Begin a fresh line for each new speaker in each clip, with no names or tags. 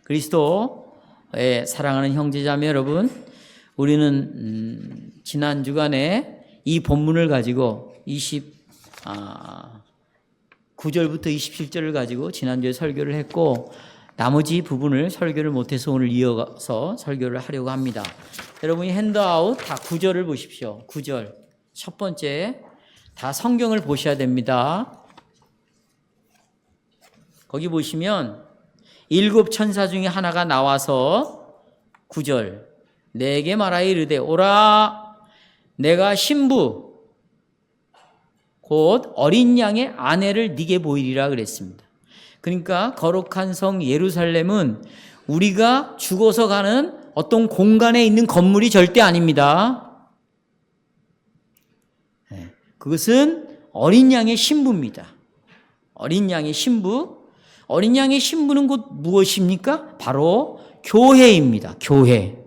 그리스도의 사랑하는 형제자매 여러분, 우리는 지난 주간에 이 본문을 가지고 9절부터 27절을 가지고 지난주에 설교를 했고, 나머지 부분을 설교를 못해서 오늘 이어서 설교를 하려고 합니다. 여러분이 핸드아웃 다 9절을 보십시오. 9절 첫 번째, 다 성경을 보셔야 됩니다. 거기 보시면 7 천사 중에 하나가 나와서 9절, 내게 말하여 이르되 오라, 내가 신부 곧 어린 양의 아내를 네게 보이리라 그랬습니다. 그러니까 거룩한 성 예루살렘은 우리가 죽어서 가는 어떤 공간에 있는 건물이 절대 아닙니다. 그것은 어린 양의 신부입니다. 어린 양의 신부. 어린 양의 신부는 곧 무엇입니까? 바로 교회입니다. 교회.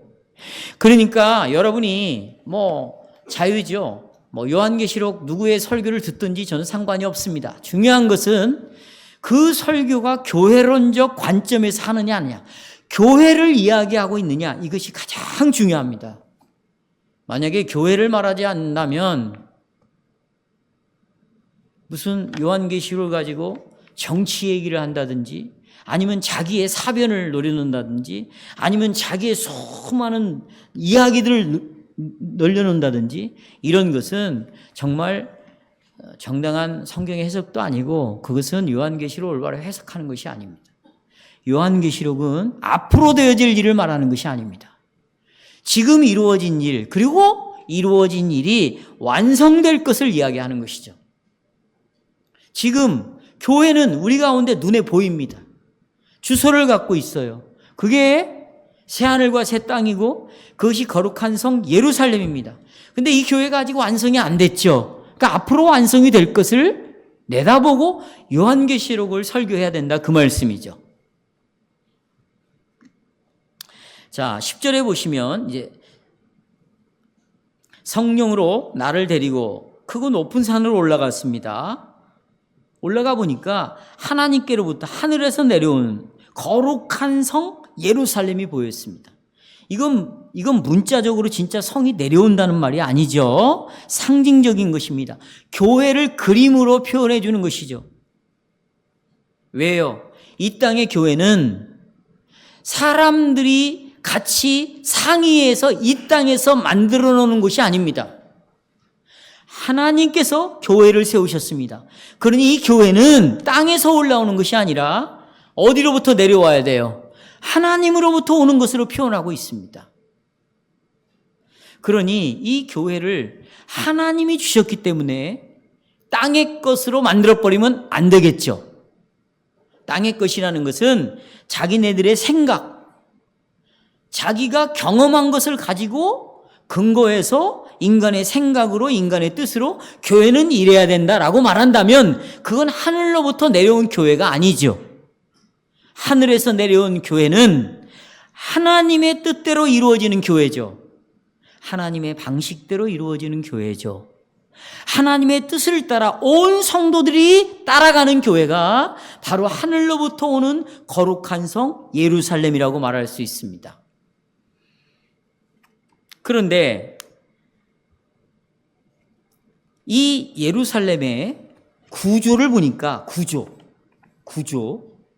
그러니까 여러분이 자유죠. 요한계시록 누구의 설교를 듣든지 저는 상관이 없습니다. 중요한 것은 그 설교가 교회론적 관점에서 하느냐 아니냐, 교회를 이야기하고 있느냐, 이것이 가장 중요합니다. 만약에 교회를 말하지 않는다면 무슨 요한계시록을 가지고 정치 얘기를 한다든지, 아니면 자기의 사변을 노려놓는다든지, 아니면 자기의 수많은 이야기들을 늘려놓는다든지, 이런 것은 정말 정당한 성경의 해석도 아니고, 그것은 요한계시록을 올바로 해석하는 것이 아닙니다. 요한계시록은 앞으로 되어질 일을 말하는 것이 아닙니다. 지금 이루어진 일, 그리고 이루어진 일이 완성될 것을 이야기하는 것이죠. 지금 교회는 우리 가운데 눈에 보입니다. 주소를 갖고 있어요. 그게 새하늘과 새 땅이고 그것이 거룩한 성 예루살렘입니다. 근데 이 교회가 아직 완성이 안 됐죠. 그러니까 앞으로 완성이 될 것을 내다보고 요한계시록을 설교해야 된다, 그 말씀이죠. 자, 10절에 보시면 이제 성령으로 나를 데리고 크고 높은 산으로 올라갔습니다. 올라가 보니까 하나님께로부터 하늘에서 내려온 거룩한 성 예루살렘이 보였습니다. 이건 문자적으로 진짜 성이 내려온다는 말이 아니죠. 상징적인 것입니다. 교회를 그림으로 표현해 주는 것이죠. 왜요? 이 땅의 교회는 사람들이 같이 상의해서 이 땅에서 만들어 놓는 것이 아닙니다. 하나님께서 교회를 세우셨습니다. 그러니 이 교회는 땅에서 올라오는 것이 아니라 어디로부터 내려와야 돼요? 하나님으로부터 오는 것으로 표현하고 있습니다. 그러니 이 교회를 하나님이 주셨기 때문에 땅의 것으로 만들어버리면 안 되겠죠. 땅의 것이라는 것은 자기네들의 생각, 자기가 경험한 것을 가지고 근거해서 인간의 생각으로, 인간의 뜻으로 교회는 이래야 된다라고 말한다면 그건 하늘로부터 내려온 교회가 아니죠. 하늘에서 내려온 교회는 하나님의 뜻대로 이루어지는 교회죠. 하나님의 방식대로 이루어지는 교회죠. 하나님의 뜻을 따라 온 성도들이 따라가는 교회가 바로 하늘로부터 오는 거룩한 성 예루살렘이라고 말할 수 있습니다. 그런데 이 예루살렘의 구조를 보니까,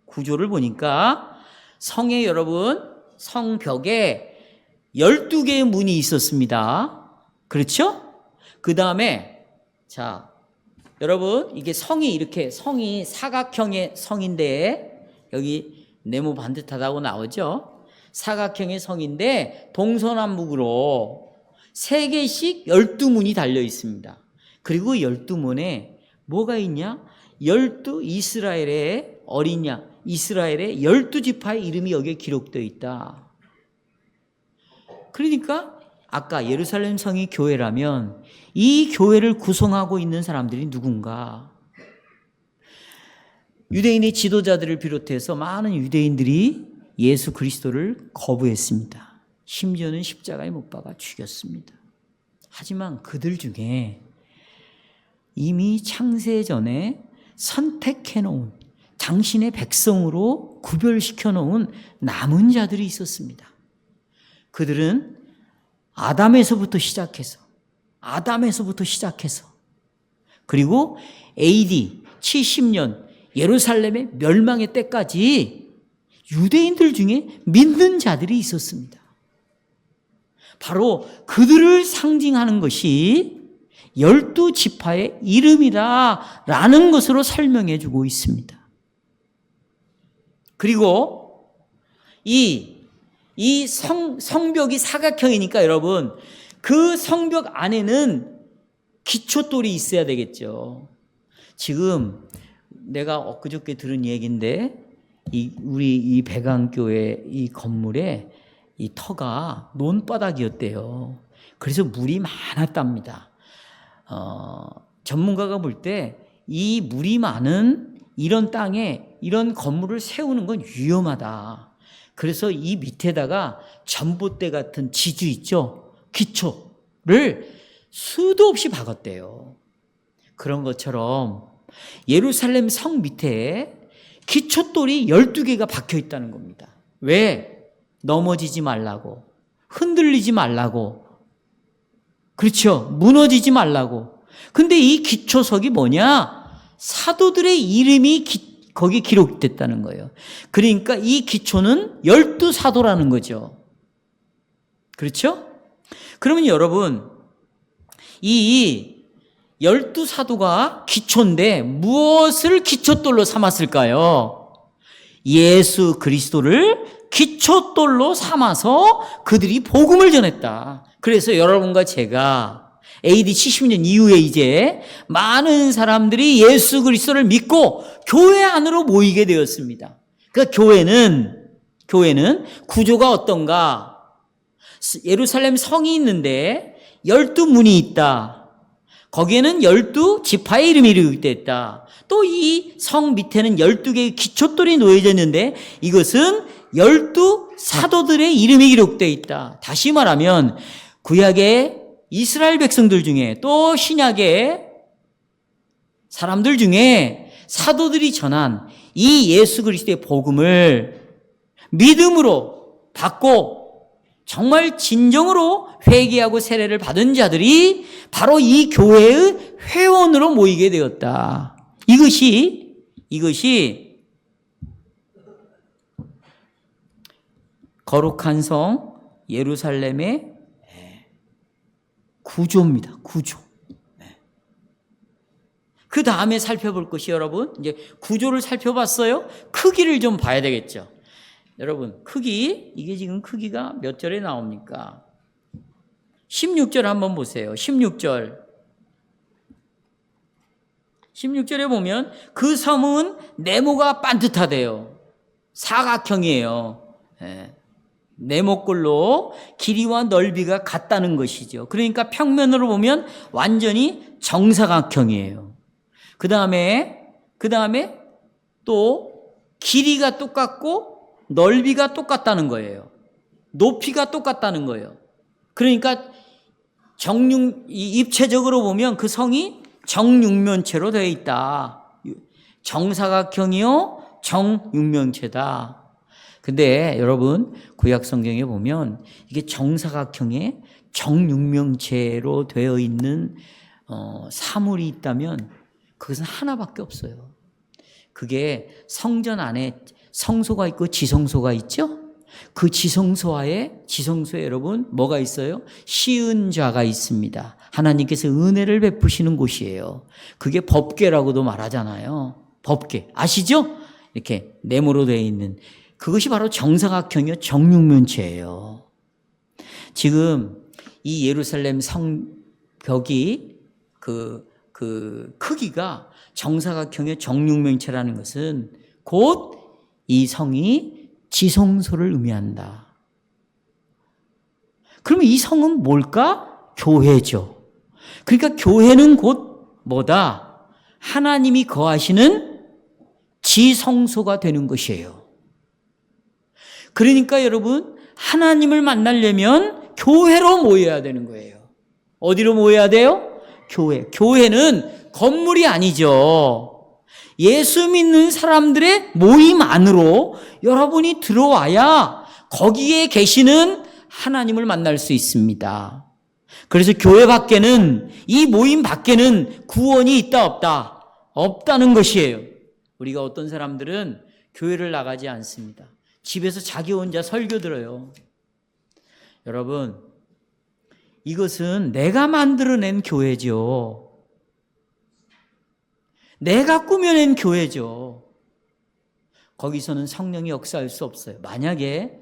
구조를 보니까 성에 여러분, 성벽에 12개의 문이 있었습니다. 그렇죠? 그 다음에 여러분, 이게 성이 사각형의 성인데, 여기 네모 반듯하다고 나오죠? 사각형의 성인데 동서남북으로 3개씩 12문이 달려 있습니다. 그리고 12문에 뭐가 있냐? 12 이스라엘의 어린 양, 이스라엘의 12지파의 이름이 여기에 기록되어 있다. 그러니까 아까 예루살렘 성이 교회라면 이 교회를 구성하고 있는 사람들이 누군가? 유대인의 지도자들을 비롯해서 많은 유대인들이 예수 그리스도를 거부했습니다. 심지어는 십자가에 못 박아 죽였습니다. 하지만 그들 중에 이미 창세 전에 선택해놓은, 당신의 백성으로 구별시켜 놓은 남은 자들이 있었습니다. 그들은 아담에서부터 시작해서 그리고 AD 70년 예루살렘의 멸망의 때까지 유대인들 중에 믿는 자들이 있었습니다. 바로 그들을 상징하는 것이 12지파의 이름이라는 것으로 설명해 주고 있습니다. 그리고 이 성벽이 사각형이니까 여러분, 그 성벽 안에는 기초돌이 있어야 되겠죠. 지금 내가 엊그저께 들은 얘기인데, 우리 이 배강교회 이 건물에 이 터가 논바닥이었대요. 그래서 물이 많았답니다. 전문가가 볼 때 이 물이 많은 이런 땅에 이런 건물을 세우는 건 위험하다. 그래서 이 밑에다가 전봇대 같은 지주 있죠? 기초를 수도 없이 박았대요. 그런 것처럼 예루살렘 성 밑에 기초돌이 12개가 박혀 있다는 겁니다. 왜? 넘어지지 말라고, 흔들리지 말라고, 그렇죠? 무너지지 말라고. 근데 이 기초석이 뭐냐? 사도들의 이름이 거기 기록됐다는 거예요. 그러니까 이 기초는 12사도라는 거죠. 그렇죠? 그러면 여러분, 이 12사도가 기초인데 무엇을 기초돌로 삼았을까요? 예수 그리스도를 기초돌로 삼아서 그들이 복음을 전했다. 그래서 여러분과 제가 AD 70년 이후에 이제 많은 사람들이 예수 그리스도를 믿고 교회 안으로 모이게 되었습니다. 그러니까 교회는 구조가 어떤가? 예루살렘 성이 있는데 12문이 있다. 거기에는 12지파의 이름이 기록되어 있다. 또 이 성 밑에는 12개의 기초돌이 놓여져 있는데 이것은 12사도들의 이름이 기록되어 있다. 다시 말하면 구약의 이스라엘 백성들 중에 또 신약의 사람들 중에 사도들이 전한 이 예수 그리스도의 복음을 믿음으로 받고 정말 진정으로 회개하고 세례를 받은 자들이 바로 이 교회의 회원으로 모이게 되었다. 이것이 거룩한 성 예루살렘의 구조입니다. 구조. 그 다음에 살펴볼 것이 여러분, 이제 구조를 살펴봤어요. 크기를 좀 봐야 되겠죠. 여러분, 이게 지금 크기가 몇 절에 나옵니까? 16절 한번 보세요. 16절에 보면 그 섬은 네모가 반듯하대요. 사각형이에요. 네모꼴로 길이와 넓이가 같다는 것이죠. 그러니까 평면으로 보면 완전히 정사각형이에요. 그 다음에 또 길이가 똑같고 넓이가 똑같다는 거예요. 높이가 똑같다는 거예요. 그러니까 입체적으로 보면 그 성이 정육면체로 되어 있다. 정사각형이요, 정육면체다. 근데 여러분, 구약 성경에 보면 이게 정사각형의 정육면체로 되어 있는 사물이 있다면 그것은 하나밖에 없어요. 그게 성전 안에 성소가 있고 지성소가 있죠? 그 지성소에 여러분 뭐가 있어요? 시은좌가 있습니다. 하나님께서 은혜를 베푸시는 곳이에요. 그게 법궤라고도 말하잖아요. 법궤 아시죠? 이렇게 네모로 되어 있는 그것이 바로 정사각형이요, 정육면체예요. 지금 이 예루살렘 성벽이 그 크기가 정사각형의 정육면체라는 것은 곧 이 성이 지성소를 의미한다. 그러면 이 성은 뭘까? 교회죠. 그러니까 교회는 곧 뭐다? 하나님이 거하시는 지성소가 되는 것이에요. 그러니까 여러분, 하나님을 만나려면 교회로 모여야 되는 거예요. 어디로 모여야 돼요? 교회. 교회는 건물이 아니죠. 예수 믿는 사람들의 모임 안으로 여러분이 들어와야 거기에 계시는 하나님을 만날 수 있습니다. 그래서 교회 밖에는, 이 모임 밖에는 구원이 있다 없다? 없다는 것이에요. 우리가 어떤 사람들은 교회를 나가지 않습니다. 집에서 자기 혼자 설교 들어요. 여러분, 이것은 내가 만들어낸 교회죠. 내가 꾸며낸 교회죠. 거기서는 성령이 역사할 수 없어요. 만약에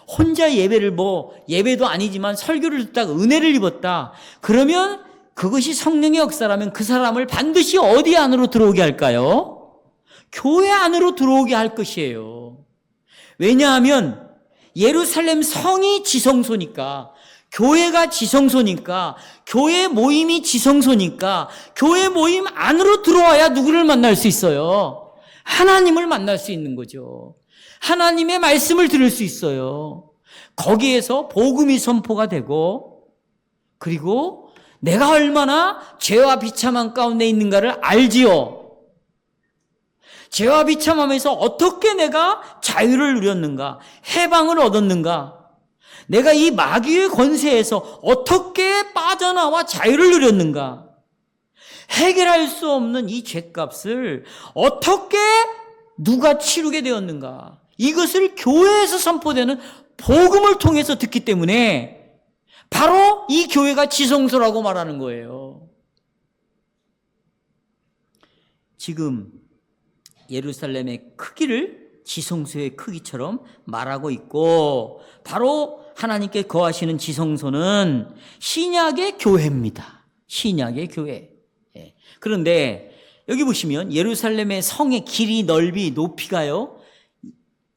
혼자 예배도 아니지만 설교를 듣다가 은혜를 입었다. 그러면 그것이 성령의 역사라면 그 사람을 반드시 어디 안으로 들어오게 할까요? 교회 안으로 들어오게 할 것이에요. 왜냐하면 예루살렘 성이 지성소니까, 교회가 지성소니까, 교회 모임이 지성소니까, 교회 모임 안으로 들어와야 누구를 만날 수 있어요? 하나님을 만날 수 있는 거죠. 하나님의 말씀을 들을 수 있어요. 거기에서 복음이 선포가 되고, 그리고 내가 얼마나 죄와 비참함 가운데 있는가를 알지요. 죄와 비참함에서 어떻게 내가 자유를 누렸는가, 해방을 얻었는가, 내가 이 마귀의 권세에서 어떻게 빠져나와 자유를 누렸는가, 해결할 수 없는 이 죄값을 어떻게 누가 치르게 되었는가, 이것을 교회에서 선포되는 복음을 통해서 듣기 때문에 바로 이 교회가 지성소라고 말하는 거예요. 지금 예루살렘의 크기를 지성소의 크기처럼 말하고 있고, 바로 하나님께 거하시는 지성소는 신약의 교회입니다. 신약의 교회. 그런데 여기 보시면 예루살렘의 성의 길이, 넓이, 높이가요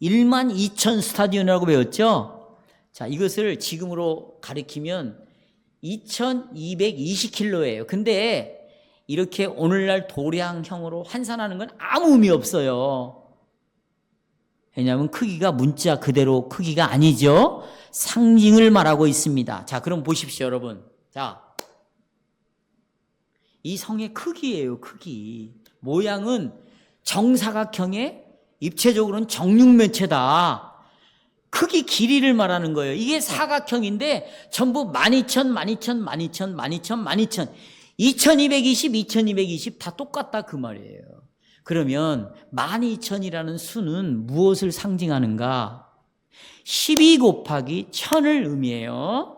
12,000 스타디온이라고 배웠죠. 자, 이것을 지금으로 가리키면 2220km예요. 근데 이렇게 오늘날 도량형으로 환산하는 건 아무 의미 없어요. 왜냐하면 크기가 문자 그대로 크기가 아니죠. 상징을 말하고 있습니다. 자, 그럼 보십시오, 여러분. 자, 이 성의 크기예요, 크기. 모양은 정사각형의, 입체적으로는 정육면체다. 크기, 길이를 말하는 거예요. 이게 사각형인데 전부 12,000, 2220 다 똑같다 그 말이에요. 그러면 12,000이라는 수는 무엇을 상징하는가? 12 곱하기 1000을 의미해요.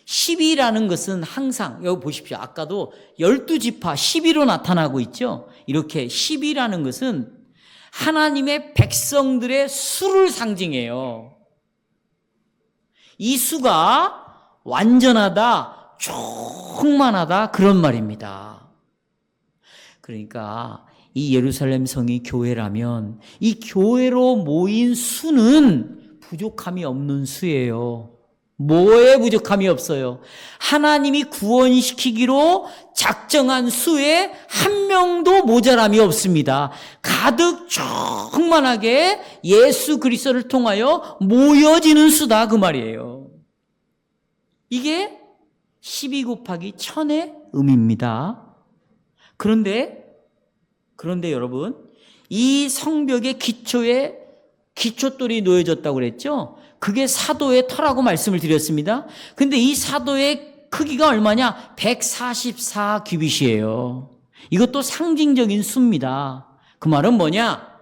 12라는 것은 항상, 여기 보십시오. 아까도 12지파 12로 나타나고 있죠. 이렇게 12라는 것은 하나님의 백성들의 수를 상징해요. 이 수가 완전하다, 충만하다, 그런 말입니다. 그러니까 이 예루살렘 성이 교회라면 이 교회로 모인 수는 부족함이 없는 수예요. 뭐에 부족함이 없어요? 하나님이 구원시키기로 작정한 수에 한 명도 모자람이 없습니다. 가득 충만하게 예수 그리스도를 통하여 모여지는 수다 그 말이에요. 이게 12 곱하기 1000의 의미입니다. 그런데 여러분, 이 성벽의 기초에 기초돌이 놓여졌다고 그랬죠? 그게 사도의 터라고 말씀을 드렸습니다. 근데 이 사도의 크기가 얼마냐? 144규빗이에요. 이것도 상징적인 수입니다. 그 말은 뭐냐?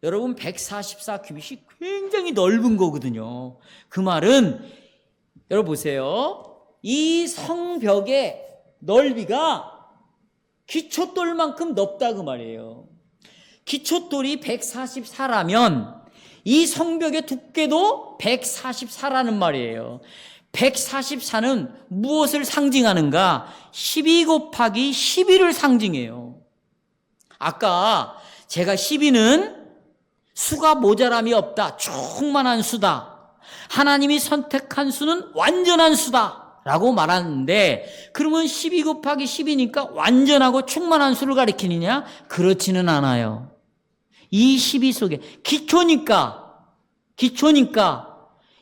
여러분, 144규빗이 굉장히 넓은 거거든요. 그 말은 여러분 보세요. 이 성벽의 넓이가 기초돌만큼 넓다 그 말이에요. 기초돌이 144라면 이 성벽의 두께도 144라는 말이에요. 144는 무엇을 상징하는가? 12 곱하기 12를 상징해요. 아까 제가 12는 수가 모자람이 없다, 충만한 수다, 하나님이 선택한 수는 완전한 수다 라고 말하는데, 그러면 12 곱하기 10이니까 완전하고 충만한 수를 가리키느냐? 그렇지는 않아요. 이 12 속에 기초니까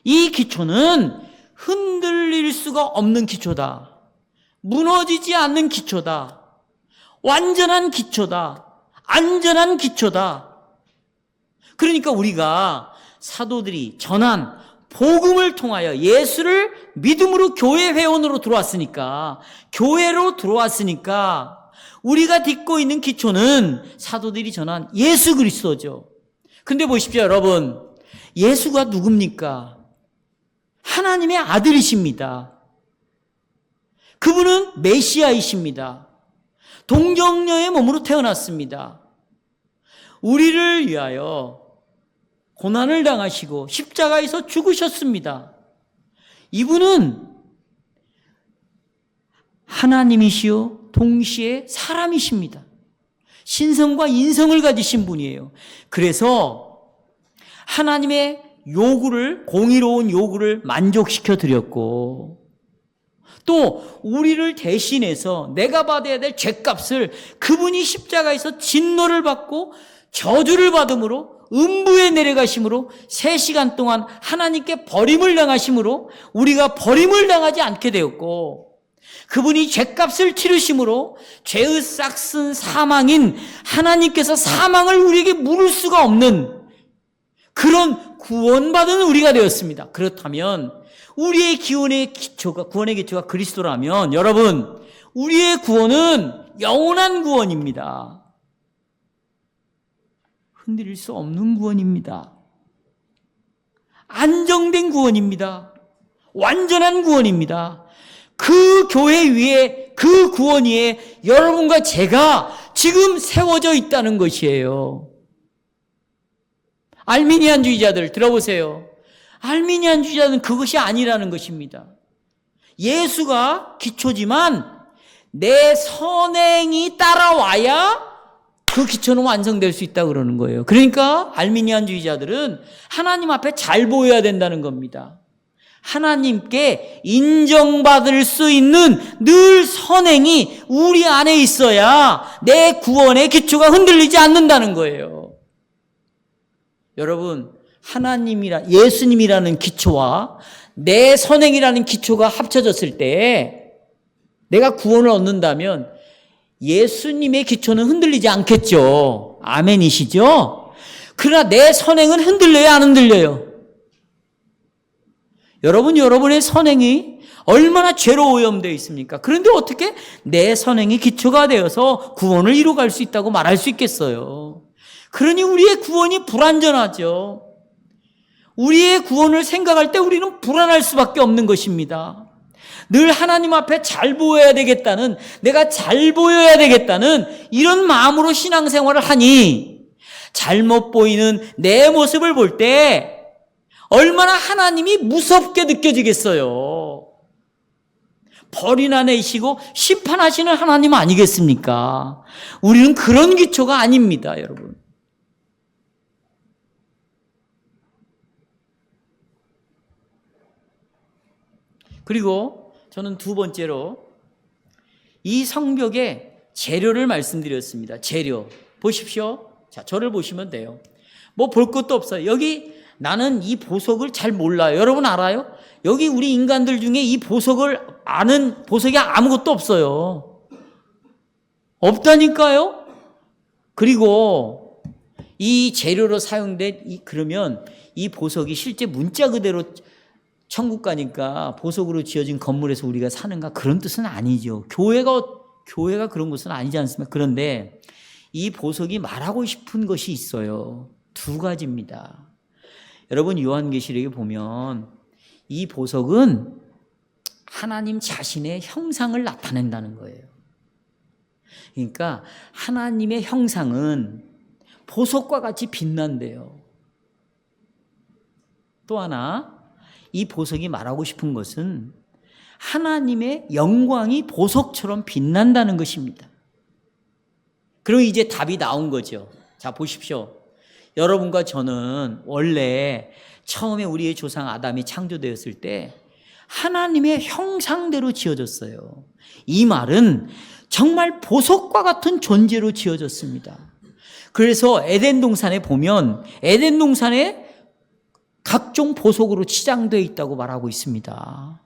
이 기초는 흔들릴 수가 없는 기초다. 무너지지 않는 기초다. 완전한 기초다. 안전한 기초다. 그러니까 우리가 사도들이 전한 복음을 통하여 예수를 믿음으로 교회 회원으로 들어왔으니까, 교회로 들어왔으니까 우리가 딛고 있는 기초는 사도들이 전한 예수 그리스도죠. 근데 보십시오, 여러분. 예수가 누굽니까? 하나님의 아들이십니다. 그분은 메시아이십니다. 동정녀의 몸으로 태어났습니다. 우리를 위하여 고난을 당하시고 십자가에서 죽으셨습니다. 이분은 하나님이시요 동시에 사람이십니다. 신성과 인성을 가지신 분이에요. 그래서 하나님의 요구를, 공의로운 요구를 만족시켜 드렸고, 또 우리를 대신해서 내가 받아야 될 죄값을 그분이 십자가에서 진노를 받고 저주를 받음으로 음부에 내려가심으로 3시간 동안 하나님께 버림을 당하심으로 우리가 버림을 당하지 않게 되었고, 그분이 죄값을 치르심으로 죄의 싹슨 사망인 하나님께서 사망을 우리에게 물을 수가 없는 그런 구원받은 우리가 되었습니다. 그렇다면 우리의 구원의 기초가 그리스도라면, 여러분, 우리의 구원은 영원한 구원입니다. 흔들릴 수 없는 구원입니다. 안정된 구원입니다. 완전한 구원입니다. 그 교회 위에, 그 구원 위에 여러분과 제가 지금 세워져 있다는 것이에요. 알미니안주의자들 들어보세요. 알미니안주의자는 그것이 아니라는 것입니다. 예수가 기초지만 내 선행이 따라와야 그 기초는 완성될 수 있다고 그러는 거예요. 그러니까 알미니안주의자들은 하나님 앞에 잘 보여야 된다는 겁니다. 하나님께 인정받을 수 있는 늘 선행이 우리 안에 있어야 내 구원의 기초가 흔들리지 않는다는 거예요. 여러분, 예수님이라는 기초와 내 선행이라는 기초가 합쳐졌을 때 내가 구원을 얻는다면 예수님의 기초는 흔들리지 않겠죠. 아멘이시죠? 그러나 내 선행은 흔들려요, 안 흔들려요? 여러분의 선행이 얼마나 죄로 오염되어 있습니까? 그런데 어떻게 내 선행이 기초가 되어서 구원을 이루어갈 수 있다고 말할 수 있겠어요? 그러니 우리의 구원이 불완전하죠. 우리의 구원을 생각할 때 우리는 불안할 수밖에 없는 것입니다. 늘 하나님 앞에 잘 보여야 되겠다는, 내가 잘 보여야 되겠다는 이런 마음으로 신앙생활을 하니 잘못 보이는 내 모습을 볼 때 얼마나 하나님이 무섭게 느껴지겠어요. 벌이나 내시고 심판하시는 하나님 아니겠습니까? 우리는 그런 기초가 아닙니다, 여러분. 그리고 저는 두 번째로 이 성벽의 재료를 말씀드렸습니다. 재료. 보십시오. 자, 저를 보시면 돼요. 뭐 볼 것도 없어요. 여기 나는 이 보석을 잘 몰라요. 여러분 알아요? 여기 우리 인간들 중에 이 보석을 아는 보석이 아무것도 없어요. 없다니까요? 그리고 이 재료로 사용된 그러면 이 보석이 실제 문자 그대로 천국 가니까 보석으로 지어진 건물에서 우리가 사는가? 그런 뜻은 아니죠. 교회가 그런 것은 아니지 않습니까? 그런데 이 보석이 말하고 싶은 것이 있어요. 2가지입니다. 여러분, 요한계시록에 보면 이 보석은 하나님 자신의 형상을 나타낸다는 거예요. 그러니까 하나님의 형상은 보석과 같이 빛난대요. 또 하나, 이 보석이 말하고 싶은 것은 하나님의 영광이 보석처럼 빛난다는 것입니다. 그럼 이제 답이 나온 거죠. 자, 보십시오. 여러분과 저는 원래 처음에 우리의 조상 아담이 창조되었을 때 하나님의 형상대로 지어졌어요. 이 말은 정말 보석과 같은 존재로 지어졌습니다. 그래서 에덴 동산에 보면 에덴 동산에 각종 보석으로 치장되어 있다고 말하고 있습니다.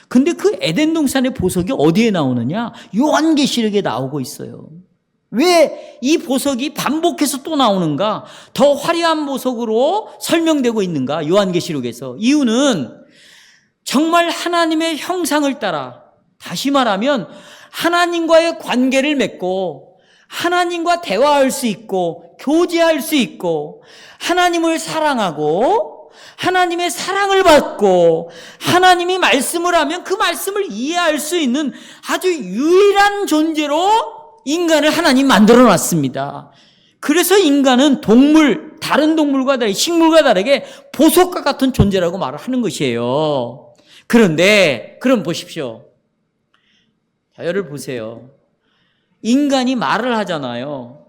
근데 그 에덴 동산의 보석이 어디에 나오느냐? 요한계시록에 나오고 있어요. 왜 이 보석이 반복해서 또 나오는가? 더 화려한 보석으로 설명되고 있는가? 요한계시록에서. 이유는 정말 하나님의 형상을 따라, 다시 말하면 하나님과의 관계를 맺고 하나님과 대화할 수 있고 교제할 수 있고 하나님을 사랑하고 하나님의 사랑을 받고 하나님이 말씀을 하면 그 말씀을 이해할 수 있는 아주 유일한 존재로 인간을 하나님 만들어 놨습니다. 그래서 인간은 다른 동물과 다르게, 식물과 다르게 보석과 같은 존재라고 말을 하는 것이에요. 그런데, 그럼 보십시오. 자, 여러분 보세요. 인간이 말을 하잖아요.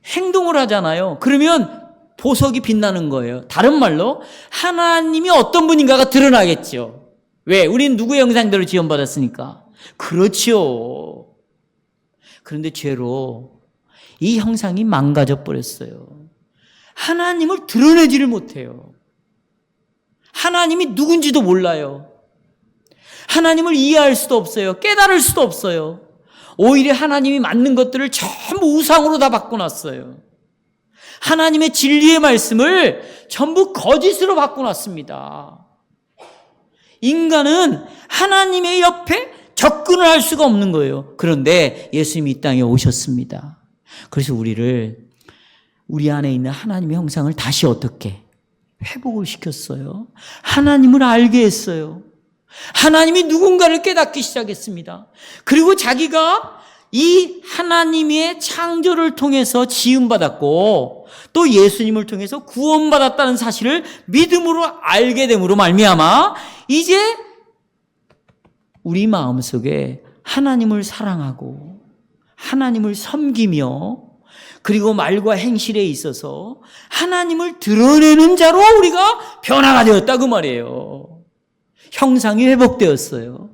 행동을 하잖아요. 그러면 보석이 빛나는 거예요. 다른 말로 하나님이 어떤 분인가가 드러나겠죠. 왜? 우리는 누구의 형상대로 지원받았으니까. 그렇죠. 그런데 죄로 이 형상이 망가져 버렸어요. 하나님을 드러내지를 못해요. 하나님이 누군지도 몰라요. 하나님을 이해할 수도 없어요. 깨달을 수도 없어요. 오히려 하나님이 맞는 것들을 전부 우상으로 다 바꿔놨어요. 하나님의 진리의 말씀을 전부 거짓으로 바꿔놨습니다. 인간은 하나님의 옆에 접근을 할 수가 없는 거예요. 그런데 예수님이 이 땅에 오셨습니다. 그래서 우리 안에 있는 하나님의 형상을 다시 어떻게 회복을 시켰어요. 하나님을 알게 했어요. 하나님이 누군가를 깨닫기 시작했습니다. 그리고 자기가 이 하나님의 창조를 통해서 지음받았고 또 예수님을 통해서 구원받았다는 사실을 믿음으로 알게 됨으로 말미암아 이제 우리 마음속에 하나님을 사랑하고 하나님을 섬기며 그리고 말과 행실에 있어서 하나님을 드러내는 자로 우리가 변화가 되었다 그 말이에요. 형상이 회복되었어요.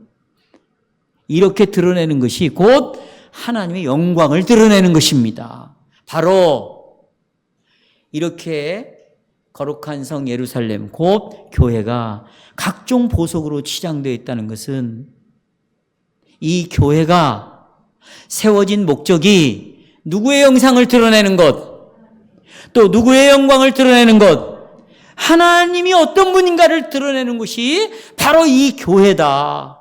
이렇게 드러내는 것이 곧 하나님의 영광을 드러내는 것입니다. 바로 이렇게 거룩한 성 예루살렘 곧 교회가 각종 보석으로 치장되어 있다는 것은 이 교회가 세워진 목적이 누구의 영상을 드러내는 것, 또 누구의 영광을 드러내는 것, 하나님이 어떤 분인가를 드러내는 것이 바로 이 교회다.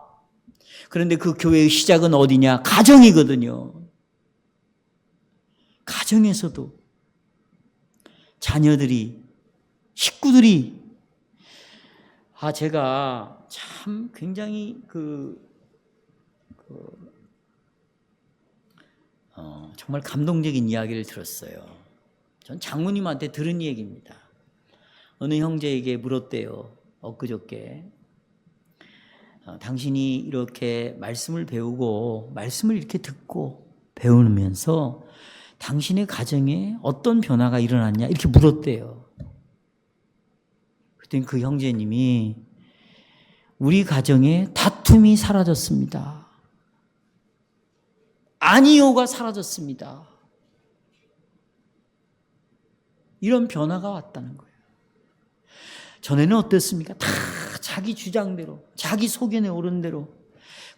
그런데 그 교회의 시작은 어디냐? 가정이거든요. 가정에서도 자녀들이, 식구들이 제가 참 굉장히 정말 감동적인 이야기를 들었어요. 전 장모님한테 들은 얘기입니다. 어느 형제에게 물었대요. 엊그저께. 당신이 이렇게 말씀을 배우고 말씀을 이렇게 듣고 배우면서 당신의 가정에 어떤 변화가 일어났냐 이렇게 물었대요. 그랬더니 그 형제님이 우리 가정에 다툼이 사라졌습니다. 아니요가 사라졌습니다. 이런 변화가 왔다는 거예요. 전에는 어땠습니까? 다 자기 주장대로, 자기 소견에 오른 대로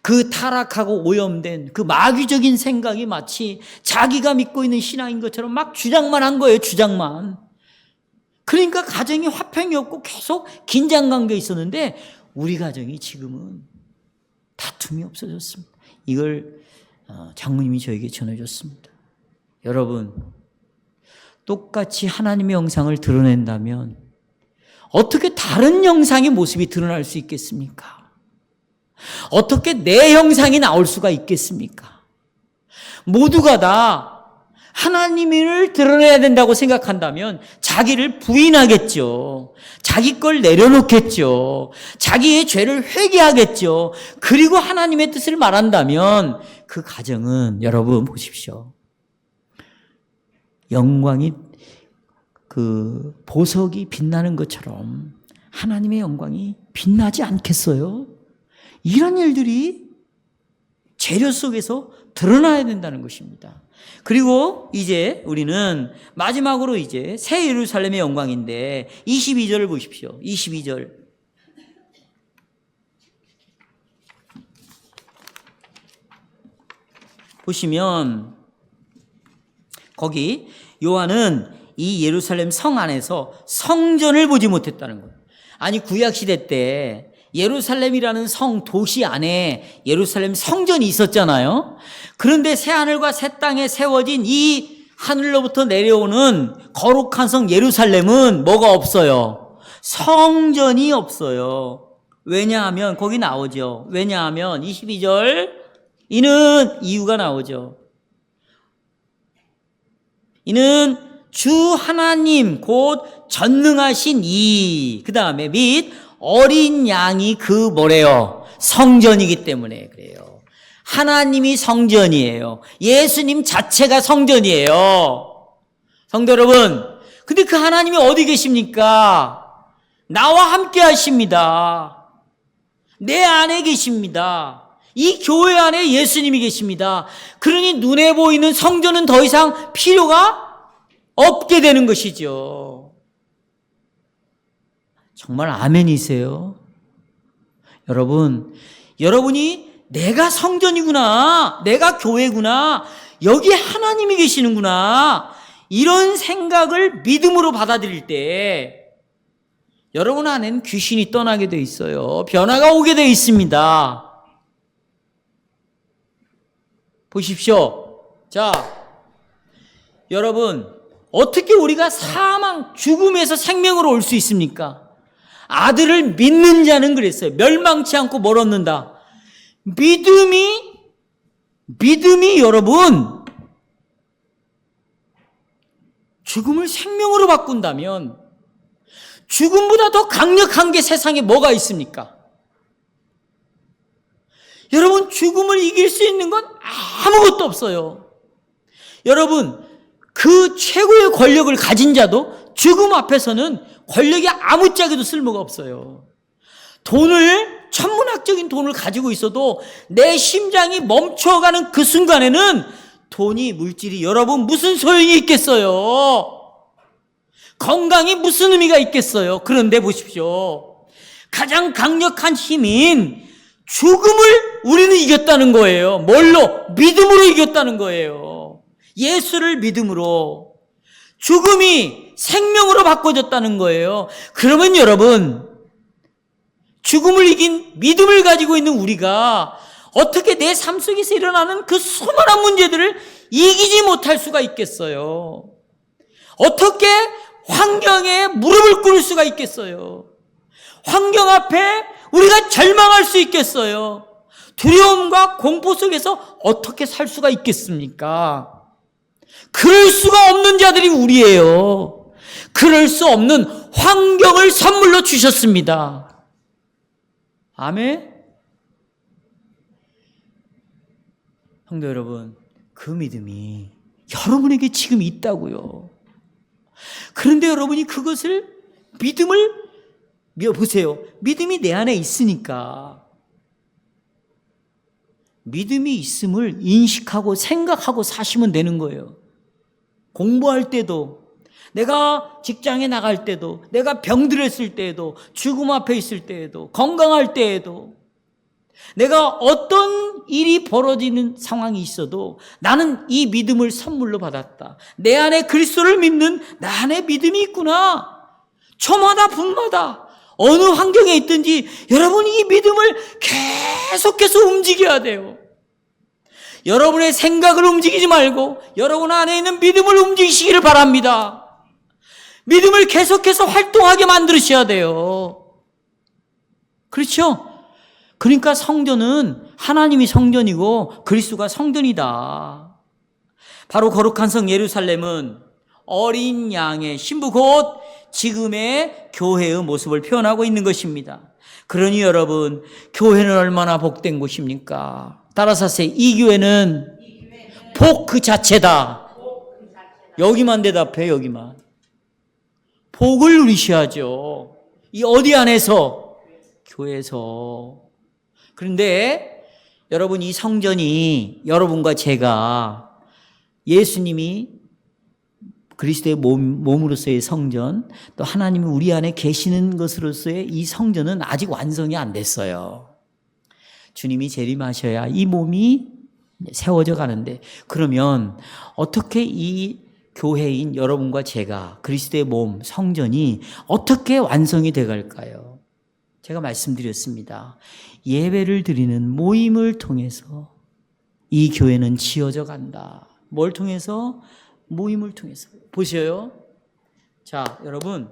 그 타락하고 오염된 그 마귀적인 생각이 마치 자기가 믿고 있는 신앙인 것처럼 막 주장만 한 거예요. 주장만. 그러니까 가정이 화평이 없고 계속 긴장관계에 있었는데 우리 가정이 지금은 다툼이 없어졌습니다. 이걸 장모님이 저에게 전해줬습니다. 여러분, 똑같이 하나님의 영상을 드러낸다면 어떻게 다른 영상의 모습이 드러날 수 있겠습니까? 어떻게 내 형상이 나올 수가 있겠습니까? 모두가 다 하나님을 드러내야 된다고 생각한다면 자기를 부인하겠죠. 자기 걸 내려놓겠죠. 자기의 죄를 회개하겠죠. 그리고 하나님의 뜻을 말한다면 그 가정은 여러분 보십시오. 영광이 그 보석이 빛나는 것처럼 하나님의 영광이 빛나지 않겠어요? 이런 일들이 재료 속에서 드러나야 된다는 것입니다. 그리고 이제 우리는 마지막으로 이제 새 예루살렘의 영광인데 22절을 보십시오. 22절. 보시면 거기 요한은 이 예루살렘 성 안에서 성전을 보지 못했다는 거예요. 아니, 구약시대 때 예루살렘이라는 도시 안에 예루살렘 성전이 있었잖아요. 그런데 새하늘과 새 땅에 세워진 이 하늘로부터 내려오는 거룩한 성 예루살렘은 뭐가 없어요? 성전이 없어요. 왜냐하면 거기 나오죠. 왜냐하면 22절 이는 이유가 나오죠. 이는 주 하나님 곧 전능하신 그 다음에 및 어린 양이 그 뭐래요? 성전이기 때문에 그래요. 하나님이 성전이에요. 예수님 자체가 성전이에요. 성도 여러분, 근데 그 하나님이 어디 계십니까? 나와 함께 하십니다. 내 안에 계십니다. 이 교회 안에 예수님이 계십니다. 그러니 눈에 보이는 성전은 더 이상 필요가 없게 되는 것이죠. 정말 아멘이세요? 여러분이 내가 성전이구나, 내가 교회구나, 여기 하나님이 계시는구나, 이런 생각을 믿음으로 받아들일 때 여러분 안에는 귀신이 떠나게 돼 있어요. 변화가 오게 돼 있습니다. 보십시오. 자, 여러분, 어떻게 우리가 죽음에서 생명으로 올 수 있습니까? 아들을 믿는 자는 그랬어요. 멸망치 않고 뭘 얻는다. 믿음이 여러분, 죽음을 생명으로 바꾼다면 죽음보다 더 강력한 게 세상에 뭐가 있습니까? 여러분, 죽음을 이길 수 있는 건 아무것도 없어요. 여러분, 그 최고의 권력을 가진 자도 죽음 앞에서는 권력이 아무짝에도 쓸모가 없어요. 천문학적인 돈을 가지고 있어도 내 심장이 멈춰가는 그 순간에는 물질이 여러분 무슨 소용이 있겠어요? 건강이 무슨 의미가 있겠어요? 그런데 보십시오. 가장 강력한 힘인 죽음을 우리는 이겼다는 거예요. 뭘로? 믿음으로 이겼다는 거예요. 예수를 믿음으로. 죽음이 생명으로 바꿔졌다는 거예요. 그러면 여러분, 죽음을 이긴 믿음을 가지고 있는 우리가 어떻게 내 삶 속에서 일어나는 그 수많은 문제들을 이기지 못할 수가 있겠어요? 어떻게 환경에 무릎을 꿇을 수가 있겠어요? 환경 앞에 우리가 절망할 수 있겠어요? 두려움과 공포 속에서 어떻게 살 수가 있겠습니까? 그럴 수가 없는 자들이 우리예요. 그럴 수 없는 환경을 선물로 주셨습니다. 아멘? 성도 여러분, 그 믿음이 여러분에게 지금 있다고요. 그런데 여러분이 그것을 보세요. 믿음이 내 안에 있으니까 믿음이 있음을 인식하고 생각하고 사시면 되는 거예요. 공부할 때도, 내가 직장에 나갈 때도, 내가 병들었을 때에도, 죽음 앞에 있을 때에도, 건강할 때에도, 내가 어떤 일이 벌어지는 상황이 있어도 나는 이 믿음을 선물로 받았다. 내 안에 그리스도를 믿는 나 안에 믿음이 있구나. 초마다 분마다 어느 환경에 있든지 여러분이 이 믿음을 계속해서 움직여야 돼요. 여러분의 생각을 움직이지 말고 여러분 안에 있는 믿음을 움직이시기를 바랍니다. 믿음을 계속해서 활동하게 만드셔야 돼요. 그렇죠? 그러니까 성전은 하나님이 성전이고 그리스도가 성전이다. 바로 거룩한 성 예루살렘은 어린 양의 신부 곧 지금의 교회의 모습을 표현하고 있는 것입니다. 그러니 여러분, 교회는 얼마나 복된 곳입니까? 따라서 하세요. 이 교회는 복 그 자체다. 여기만 대답해, 여기만. 복을 누리셔야죠. 이 어디 안에서? 교회에서. 그런데 여러분, 이 성전이 여러분과 제가 예수님이 그리스도의 몸으로서의 성전, 또 하나님이 우리 안에 계시는 것으로서의 이 성전은 아직 완성이 안 됐어요. 주님이 재림하셔야 이 몸이 세워져 가는데, 그러면 어떻게 이 교회인 여러분과 제가 그리스도의 몸, 성전이 어떻게 완성이 돼갈까요? 제가 말씀드렸습니다. 예배를 드리는 모임을 통해서 이 교회는 지어져 간다. 뭘 통해서? 모임을 통해서. 보세요. 자, 여러분,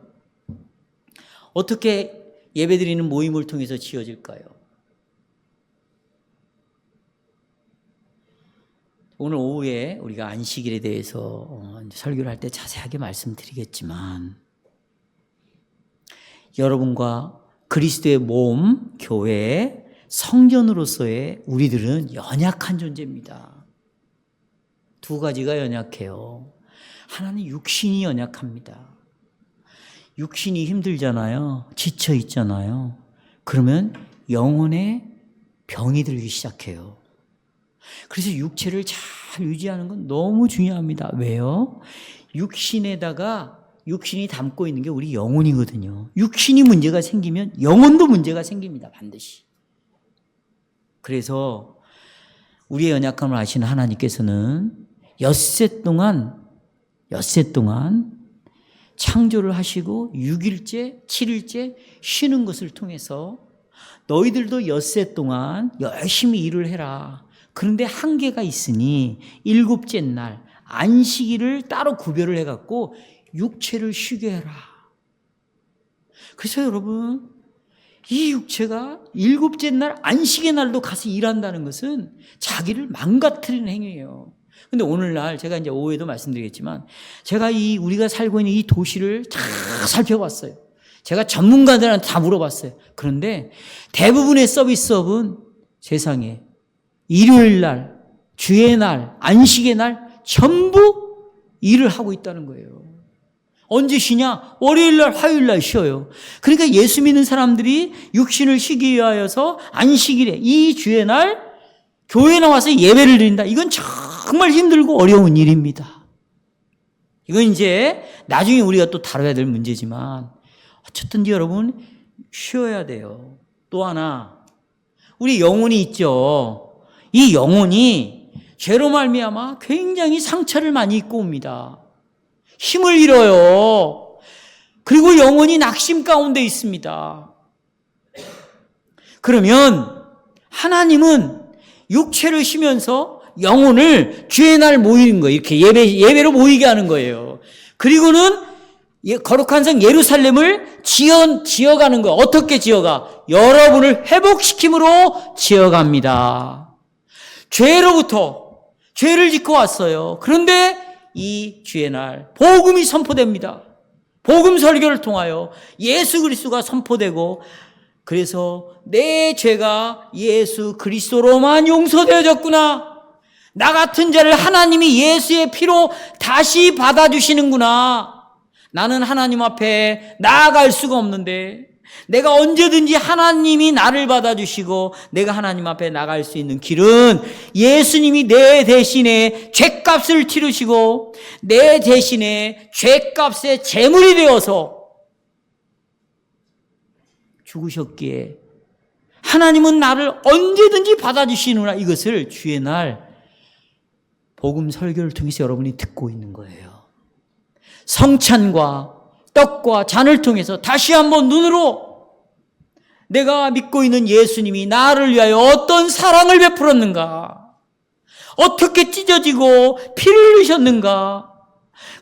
어떻게 예배 드리는 모임을 통해서 지어질까요? 오늘 오후에 우리가 안식일에 대해서 설교를 할 때 자세하게 말씀드리겠지만, 여러분과 그리스도의 몸, 교회, 성전으로서의 우리들은 연약한 존재입니다. 두 가지가 연약해요. 하나는 육신이 연약합니다. 육신이 힘들잖아요. 지쳐 있잖아요. 그러면 영혼에 병이 들기 시작해요. 그래서 육체를 잘 유지하는 건 너무 중요합니다. 왜요? 육신이 담고 있는 게 우리 영혼이거든요. 육신이 문제가 생기면 영혼도 문제가 생깁니다. 반드시. 그래서 우리의 연약함을 아시는 하나님께서는 엿새 동안 창조를 하시고 6일째, 7일째 쉬는 것을 통해서 너희들도 엿새 동안 열심히 일을 해라. 그런데 한계가 있으니 7째 날 안식일을 따로 구별을 해갖고 육체를 쉬게 해라. 그래서 여러분, 이 육체가 7째 날 안식의 날도 가서 일한다는 것은 자기를 망가뜨리는 행위예요. 근데 오늘날 제가 이제 오후에도 말씀드리겠지만 제가 우리가 살고 있는 이 도시를 다 살펴봤어요. 제가 전문가들한테 다 물어봤어요. 그런데 대부분의 서비스업은 세상에 일요일 날, 주의 날, 안식의 날 전부 일을 하고 있다는 거예요. 언제 쉬냐? 월요일 날, 화요일 날 쉬어요. 그러니까 예수 믿는 사람들이 육신을 쉬기 위하여서 안식일에 이 주의 날 교회에 나와서 예배를 드린다. 이건 정말 힘들고 어려운 일입니다. 이건 이제 나중에 우리가 또 다뤄야 될 문제지만 어쨌든지 여러분 쉬어야 돼요. 또 하나, 우리 영혼이 있죠. 이 영혼이 죄로 말미암아 굉장히 상처를 많이 입고 옵니다. 힘을 잃어요. 그리고 영혼이 낙심 가운데 있습니다. 그러면 하나님은 육체를 쉬면서 영혼을 주의 날 모이는 거예요. 이렇게 예배로 모이게 하는 거예요. 그리고는 거룩한 성 예루살렘을 지어가는 거예요. 어떻게 지어가? 여러분을 회복시킴으로 지어갑니다. 죄로부터 죄를 짓고 왔어요. 그런데 이 주의 날 복음이 선포됩니다. 복음 설교를 통하여 예수 그리스도가 선포되고, 그래서 내 죄가 예수 그리스도로만 용서되어졌구나. 나 같은 자를 하나님이 예수의 피로 다시 받아주시는구나. 나는 하나님 앞에 나아갈 수가 없는데 내가 언제든지 하나님이 나를 받아주시고 내가 하나님 앞에 나갈 수 있는 길은 예수님이 내 대신에 죄값을 치르시고 내 대신에 죄값의 제물이 되어서 죽으셨기에 하나님은 나를 언제든지 받아주시느라, 이것을 주의 날 복음 설교를 통해서 여러분이 듣고 있는 거예요. 성찬과 떡과 잔을 통해서 다시 한번 눈으로 내가 믿고 있는 예수님이 나를 위하여 어떤 사랑을 베풀었는가, 어떻게 찢어지고 피를 흘리셨는가,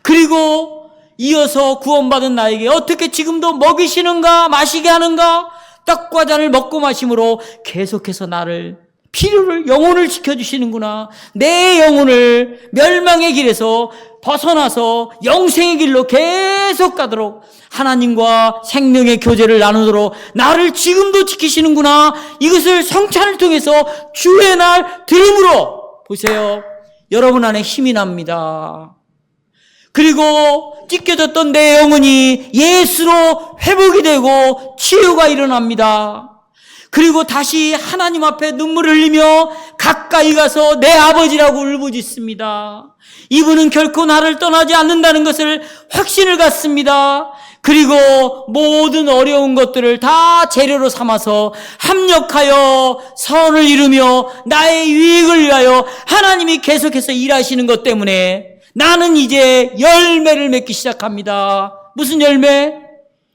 그리고 이어서 구원받은 나에게 어떻게 지금도 먹이시는가 마시게 하는가, 떡과 잔을 먹고 마심으로 계속해서 나를 피를 영혼을 지켜주시는구나. 내 영혼을 멸망의 길에서 벗어나서 영생의 길로 계속 가도록 하나님과 생명의 교제를 나누도록 나를 지금도 지키시는구나. 이것을 성찬을 통해서 주의 날 드림으로 보세요. 여러분 안에 힘이 납니다. 그리고 찢겨졌던 내 영혼이 예수로 회복이 되고 치유가 일어납니다. 그리고 다시 하나님 앞에 눈물을 흘리며 가까이 가서 내 아버지라고 울부짖습니다. 이분은 결코 나를 떠나지 않는다는 것을 확신을 갖습니다. 그리고 모든 어려운 것들을 다 재료로 삼아서 합력하여 선을 이루며 나의 유익을 위하여 하나님이 계속해서 일하시는 것 때문에 나는 이제 열매를 맺기 시작합니다. 무슨 열매?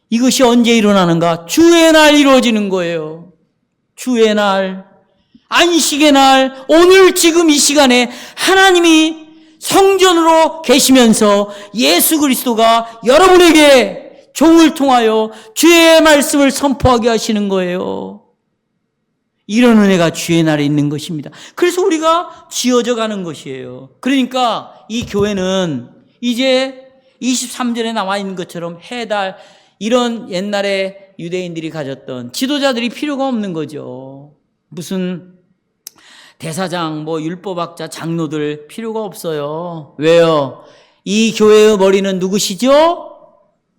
이것이 언제 일어나는가? 주의 날 이루어지는 거예요. 주의 날, 안식의 날, 오늘 지금 이 시간에 하나님이 성전으로 계시면서 예수 그리스도가 여러분에게 종을 통하여 주의 말씀을 선포하게 하시는 거예요. 이런 은혜가 주의 날에 있는 것입니다. 그래서 우리가 지어져 가는 것이에요. 그러니까 이 교회는 이제 23절에 나와 있는 것처럼 해달, 이런 옛날에 유대인들이 가졌던 지도자들이 필요가 없는 거죠. 무슨 대사장, 율법학자, 장로들 필요가 없어요. 왜요? 이 교회의 머리는 누구시죠?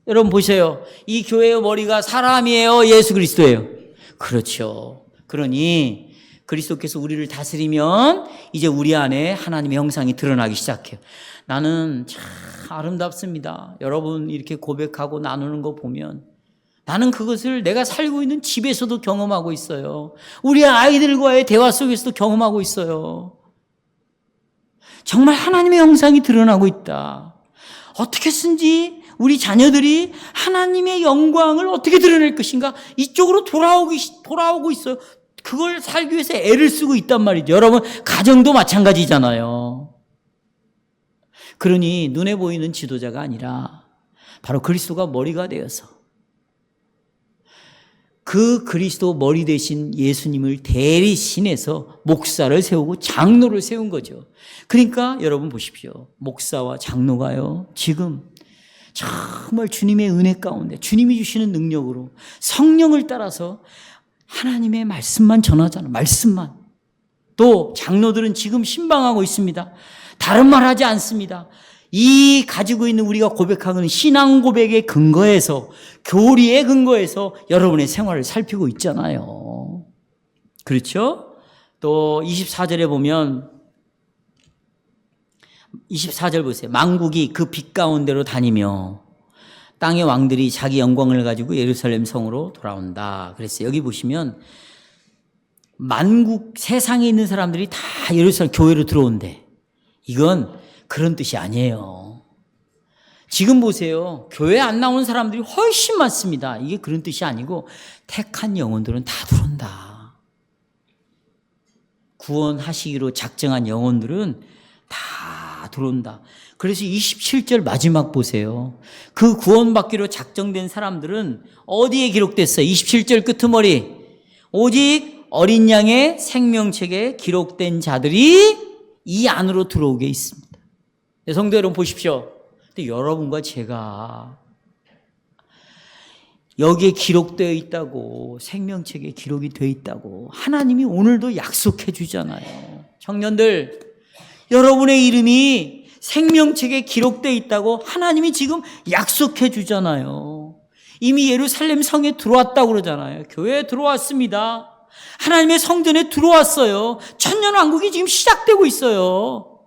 여러분 보세요. 이 교회의 머리가 사람이에요? 예수 그리스도예요? 그렇죠. 그러니 그리스도께서 우리를 다스리면 이제 우리 안에 하나님의 형상이 드러나기 시작해요. 나는 참 아름답습니다. 여러분 이렇게 고백하고 나누는 거 보면 나는 그것을 내가 살고 있는 집에서도 경험하고 있어요. 우리 아이들과의 대화 속에서도 경험하고 있어요. 정말 하나님의 형상이 드러나고 있다. 어떻게 쓴지 우리 자녀들이 하나님의 영광을 어떻게 드러낼 것인가 이쪽으로 돌아오고 있어요. 그걸 살기 위해서 애를 쓰고 있단 말이죠. 여러분 가정도 마찬가지잖아요. 그러니 눈에 보이는 지도자가 아니라 바로 그리스도가 머리가 되어서 그 그리스도 머리 대신 예수님을 대리신해서 목사를 세우고 장로를 세운 거죠. 그러니까 여러분 보십시오. 목사와 장로가요, 지금 정말 주님의 은혜 가운데 주님이 주시는 능력으로 성령을 따라서 하나님의 말씀만 전하잖아요. 말씀만. 또 장로들은 지금 신방하고 있습니다. 다른 말 하지 않습니다. 이 가지고 있는 우리가 고백하는 신앙 고백의 근거에서, 교리의 근거에서 여러분의 생활을 살피고 있잖아요. 그렇죠? 또 24절에 보면 24절 보세요. 만국이 그 빛 가운데로 다니며 땅의 왕들이 자기 영광을 가지고 예루살렘 성으로 돌아온다. 그랬어요. 여기 보시면 만국 세상에 있는 사람들이 다 예루살렘 교회로 들어온대. 이건 그런 뜻이 아니에요. 지금 보세요. 교회 안 나오는 사람들이 훨씬 많습니다. 이게 그런 뜻이 아니고 택한 영혼들은 다 들어온다. 구원하시기로 작정한 영혼들은 다 들어온다. 그래서 27절 마지막 보세요. 그 구원받기로 작정된 사람들은 어디에 기록됐어요? 27절 끄트머리. 오직 어린 양의 생명책에 기록된 자들이 이 안으로 들어오게 있습니다. 성도 여러분 보십시오. 근데 여러분과 제가 여기에 기록되어 있다고, 생명책에 기록이 되어 있다고 하나님이 오늘도 약속해 주잖아요. 청년들, 여러분의 이름이 생명책에 기록되어 있다고 하나님이 지금 약속해 주잖아요. 이미 예루살렘 성에 들어왔다고 그러잖아요. 교회에 들어왔습니다. 하나님의 성전에 들어왔어요. 천년왕국이 지금 시작되고 있어요.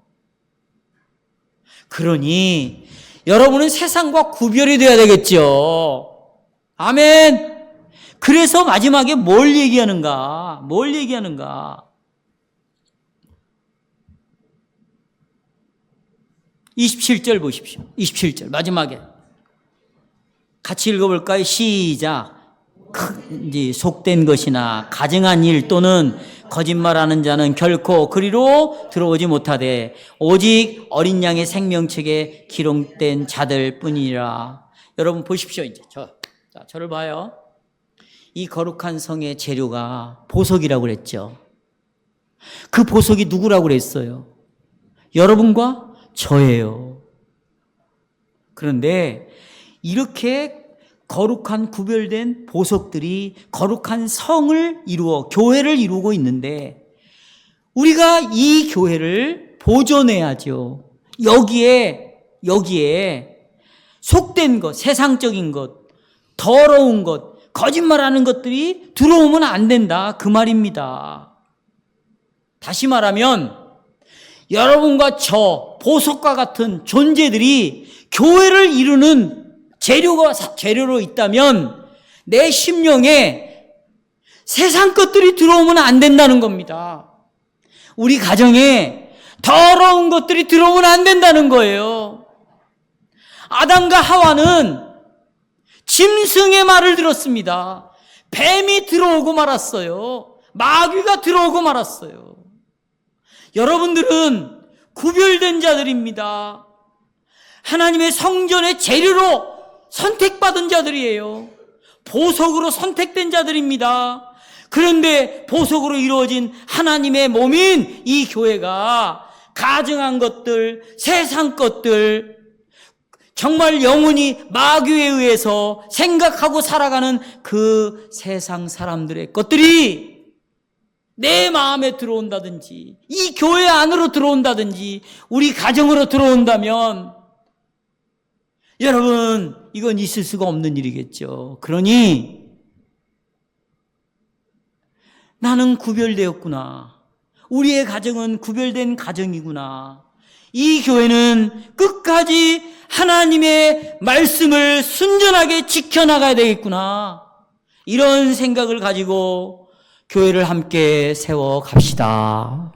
그러니 여러분은 세상과 구별이 돼야 되겠죠. 아멘. 그래서 마지막에 뭘 얘기하는가? 27절 보십시오. 27절 마지막에 같이 읽어볼까요? 시작. 이제 속된 것이나 가증한 일 또는 거짓말하는 자는 결코 그리로 들어오지 못하되 오직 어린 양의 생명책에 기록된 자들 뿐이라. 여러분 보십시오. 이제 저를 봐요. 이 거룩한 성의 재료가 보석이라고 그랬죠. 그 보석이 누구라고 그랬어요? 여러분과 저예요. 그런데 이렇게 거룩한 구별된 보석들이 거룩한 성을 이루어 교회를 이루고 있는데 우리가 이 교회를 보존해야죠. 여기에 속된 것, 세상적인 것, 더러운 것, 거짓말하는 것들이 들어오면 안 된다. 그 말입니다. 다시 말하면 여러분과 저 보석과 같은 존재들이 교회를 이루는 재료로 있다면 내 심령에 세상 것들이 들어오면 안 된다는 겁니다. 우리 가정에 더러운 것들이 들어오면 안 된다는 거예요. 아담과 하와는 짐승의 말을 들었습니다. 뱀이 들어오고 말았어요. 마귀가 들어오고 말았어요. 여러분들은 구별된 자들입니다. 하나님의 성전의 재료로 선택받은 자들이에요. 보석으로 선택된 자들입니다. 그런데 보석으로 이루어진 하나님의 몸인 이 교회가 가증한 것들, 세상 것들, 정말 영원히 마귀에 의해서 생각하고 살아가는 그 세상 사람들의 것들이 내 마음에 들어온다든지, 이 교회 안으로 들어온다든지, 우리 가정으로 들어온다면 여러분, 이건 있을 수가 없는 일이겠죠. 그러니 나는 구별되었구나. 우리의 가정은 구별된 가정이구나. 이 교회는 끝까지 하나님의 말씀을 순전하게 지켜나가야 되겠구나. 이런 생각을 가지고 교회를 함께 세워 갑시다.